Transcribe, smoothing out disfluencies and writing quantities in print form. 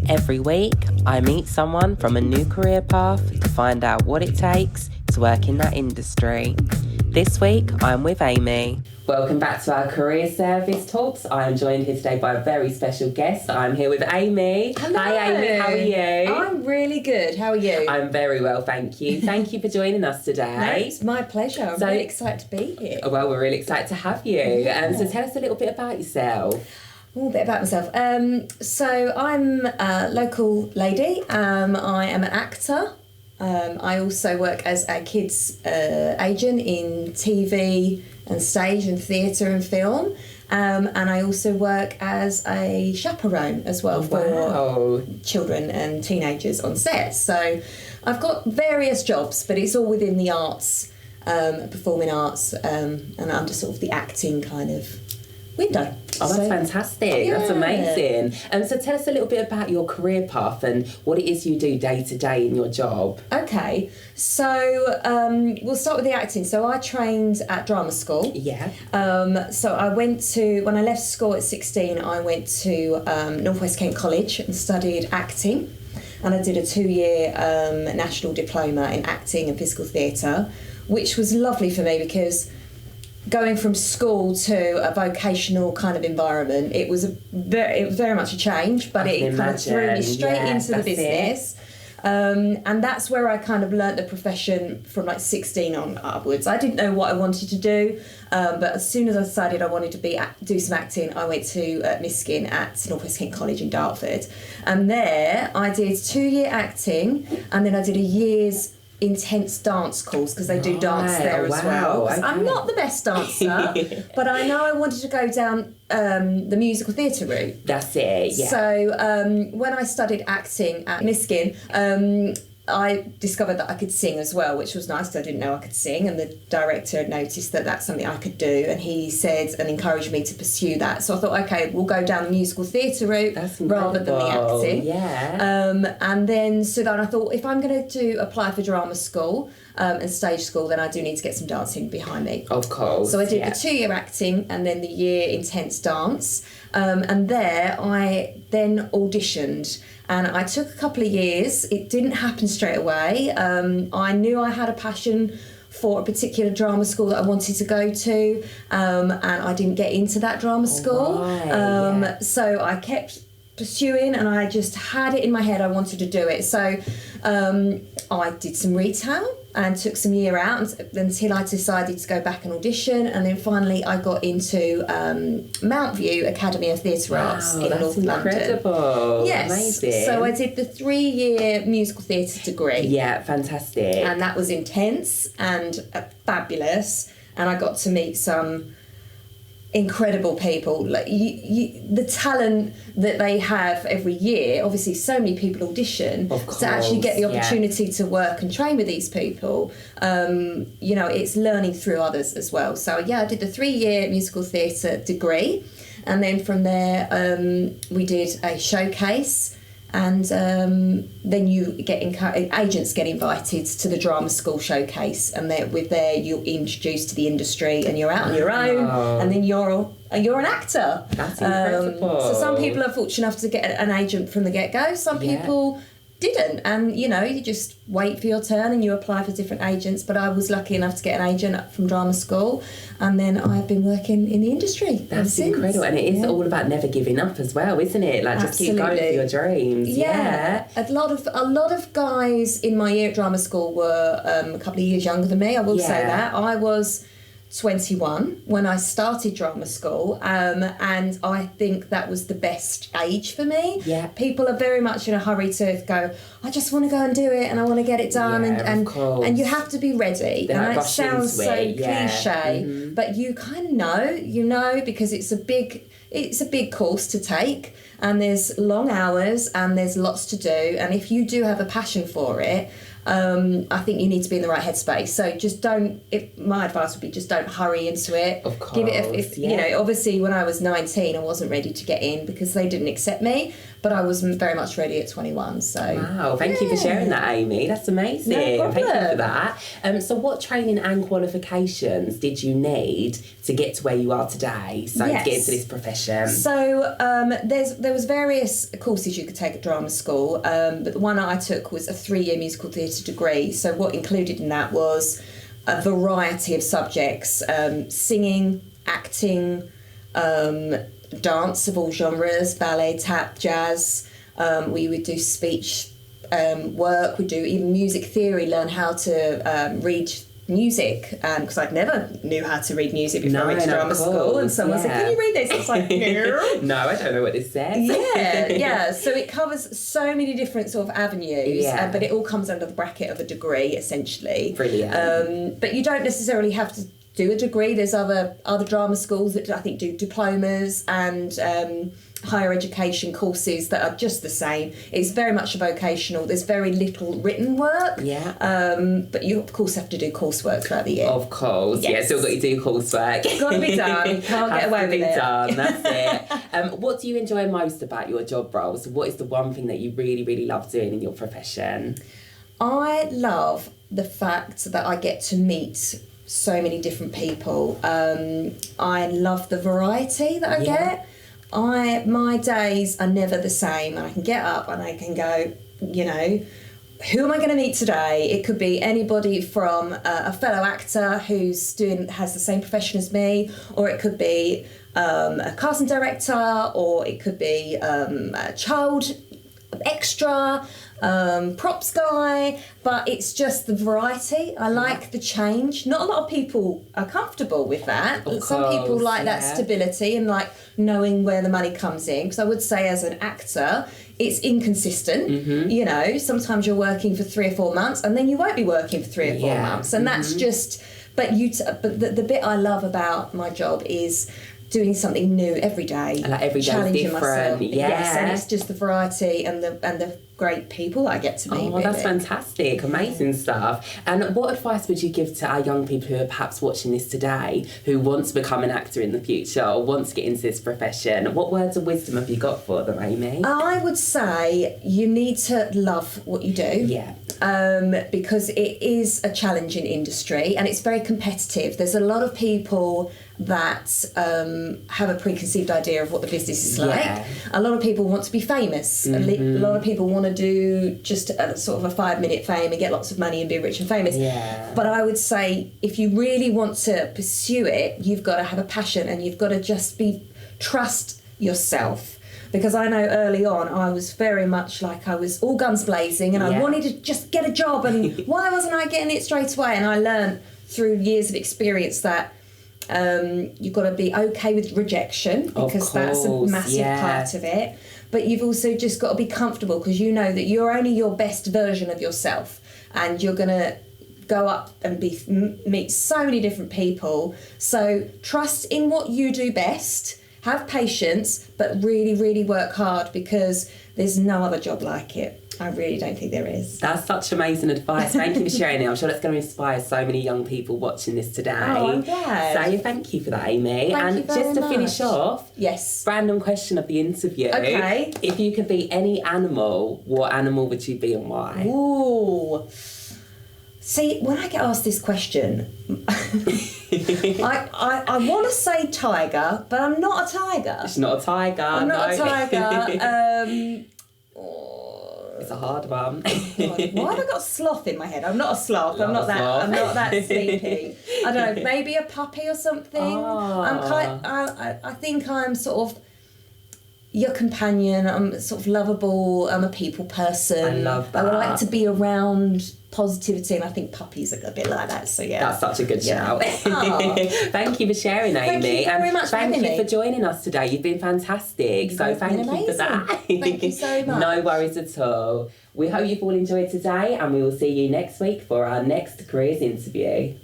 Every week, I meet someone from a new career path to find out what it takes to work in that industry. This week, I'm with Amy. Welcome back to our Career Service Talks. I am joined here today by a very special guest. I'm here with Amy. Hello. Hi Amy, how are you? I'm really good. How are you? I'm very well, thank you. Thank you for joining us today. No, it's my pleasure. I'm really excited to be here. Well, we're really excited to have you. So tell us a little bit about yourself. A little bit about myself. So I'm a local lady. I am an actor. I also work as a kids agent in TV and stage and theatre and film. And I also work as a chaperone as well for children and teenagers on set. So I've got various jobs, but it's all within the arts, performing arts, and under sort of the acting kind of window. Oh, that's fantastic. Yeah. That's amazing. So tell us a little bit about your career path and what it is you do day to day in your job. Okay, so we'll start with the acting. So I trained at drama school. Yeah. So I went to, when I left school at 16, I went to North West Kent College and studied acting. And I did a 2-year national diploma in acting and physical theatre, which was lovely for me because going from school to a vocational kind of environment, it was very much a change, but it kind of threw me straight into the business. And that's where I kind of learnt the profession from like 16 on upwards. I didn't know what I wanted to do, but as soon as I decided I wanted to do some acting, I went to Miskin at North West Kent College in Dartford. And there I did 2-year acting, and then I did a year's intense dance course because they do dance there as well. Okay. I'm not the best dancer, but I know I wanted to go down the musical theatre route. That's it, yeah. So when I studied acting at Miskin, I discovered that I could sing as well, which was nice because I didn't know I could sing, and the director had noticed that that's something I could do, and he said and encouraged me to pursue that. So I thought, okay, we'll go down the musical theatre route rather than the acting. Yeah. And then I thought, if I'm going to apply for drama school and stage school, then I do need to get some dancing behind me. Of course. So I did the 2-year acting and then the year intense dance. And there I then auditioned. And I took a couple of years. It didn't happen straight away. I knew I had a passion for a particular drama school that I wanted to go to, and I didn't get into that drama school. So I kept pursuing, and I just had it in my head I wanted to do it. So I did some retail and took some year out until I decided to go back and audition, and then finally I got into Mount View Academy of Theatre Arts in North London. Incredible. Yes. Amazing. So I did the 3-year musical theatre degree. Yeah, fantastic. And that was intense and fabulous, and I got to meet some incredible people. Like the talent that they have every year, obviously so many people audition to actually get the opportunity to work and train with these people. It's learning through others as well. So I did the 3-year musical theatre degree, and then from there we did a showcase. And then agents get invited to the drama school showcase, and you're introduced to the industry, and you're out on your own, and then you're an actor. That's incredible. So some people are fortunate enough to get an agent from the get-go. Some people didn't, and you just wait for your turn and you apply for different agents. But I was lucky enough to get an agent from drama school, and then I've been working in the industry. That's incredible, and it is all about never giving up as well, isn't it? Like just keep going for your dreams. Yeah. A lot of guys in my year at drama school were a couple of years younger than me. I will say that. I was 21 when I started drama school, and I think that was the best age for me. Yeah. People are very much in a hurry to go, I just want to go and do it and I want to get it done, and you have to be ready. They're and like it sounds so cliche, but you kind of know, because it's a big course to take, and there's long hours and there's lots to do, and if you do have a passion for it, I think you need to be in the right headspace. So my advice would be just don't hurry into it. Of course. Give it obviously when I was 19 I wasn't ready to get in because they didn't accept me, but I was very much ready at 21. So wow, thank you for sharing that, Amy. That's amazing. No problem. Thank you for that. So what training and qualifications did you need to get to where you are today? So to get into this profession. So there there was various courses you could take at drama school, but the one I took was a 3-year musical theatre degree. So what included in that was a variety of subjects, singing, acting, dance of all genres, ballet, tap, jazz. We would do speech work, we'd do even music theory, learn how to read music, because I'd never knew how to read music before I went to drama school, and someone said, can you read this? I was like, no. No, I don't know what this says. Yeah, so it covers so many different sort of avenues, but it all comes under the bracket of a degree, essentially. Brilliant. But you don't necessarily have to do a degree. There's other drama schools that I think do diplomas and higher education courses that are just the same. It's very much a vocational. There's very little written work. But you of course have to do coursework throughout the year. Of course. Yes. Still got to do coursework. Got to be done. You can't get away with it. Done. That's it. What do you enjoy most about your job roles? What is the one thing that you really, really love doing in your profession? I love the fact that I get to meet so many different people. I love the variety that I get. My days are never the same, and I can get up and I can go, who am I going to meet today? It could be anybody from a fellow actor who's has the same profession as me, or it could be a casting director, or it could be a child extra, props guy, but it's just the variety. I like the change. Not a lot of people are comfortable with that. Some people like that stability and like knowing where the money comes in, because I would say as an actor it's inconsistent. Sometimes you're working for 3 or 4 months and then you won't be working for 3 or 4 months, and that's just but the bit I love about my job is doing something new every day. And like every day challenging different. Myself. Yes, and it's just the variety and the great people I get to meet. Oh, that's fantastic. Amazing stuff. And what advice would you give to our young people who are perhaps watching this today, who want to become an actor in the future or want to get into this profession? What words of wisdom have you got for them, Amy? I would say you need to love what you do. Yeah. Because it is a challenging industry and it's very competitive. There's a lot of people that have a preconceived idea of what the business is like. A lot of people want to be famous. A lot of people want to do just a sort of a 5-minute fame and get lots of money and be rich and famous. But I would say if you really want to pursue it, you've got to have a passion and you've got to just trust yourself. Because I know early on I was very much like I was all guns blazing and I wanted to just get a job, and why wasn't I getting it straight away? And I learned through years of experience that you've got to be okay with rejection, because that's a massive part of it. But you've also just got to be comfortable, because you know that you're only your best version of yourself, and you're going to go up and meet so many different people. So trust in what you do best. Have patience, but really, really work hard, because there's no other job like it. I really don't think there is. That's such amazing advice. Thank you for sharing it. I'm sure that's going to inspire so many young people watching this today. Oh, I'm glad. So thank you for that, Amy. Thank you very just to much. Finish off, yes, random question of the interview. Okay. If you could be any animal, what animal would you be and why? Ooh. See, when I get asked this question, I want to say tiger, but I'm not a tiger. It's not a tiger. I'm not a tiger. It's a hard one. Why have I got sloth in my head? I'm not a sloth. I'm not that sleepy. I don't know. Maybe a puppy or something. I think I'm sort of your companion. I'm sort of lovable. I'm a people person. I love that. I like to be around positivity, and I think puppies are a bit like that. So yeah, that's such a good shout. Oh. Thank you for sharing, Amy. Thank you very much. Thank you for joining us today. You've been fantastic. So thank you for that. Thank you so much. No worries at all. We hope you've all enjoyed today, and we will see you next week for our next careers interview.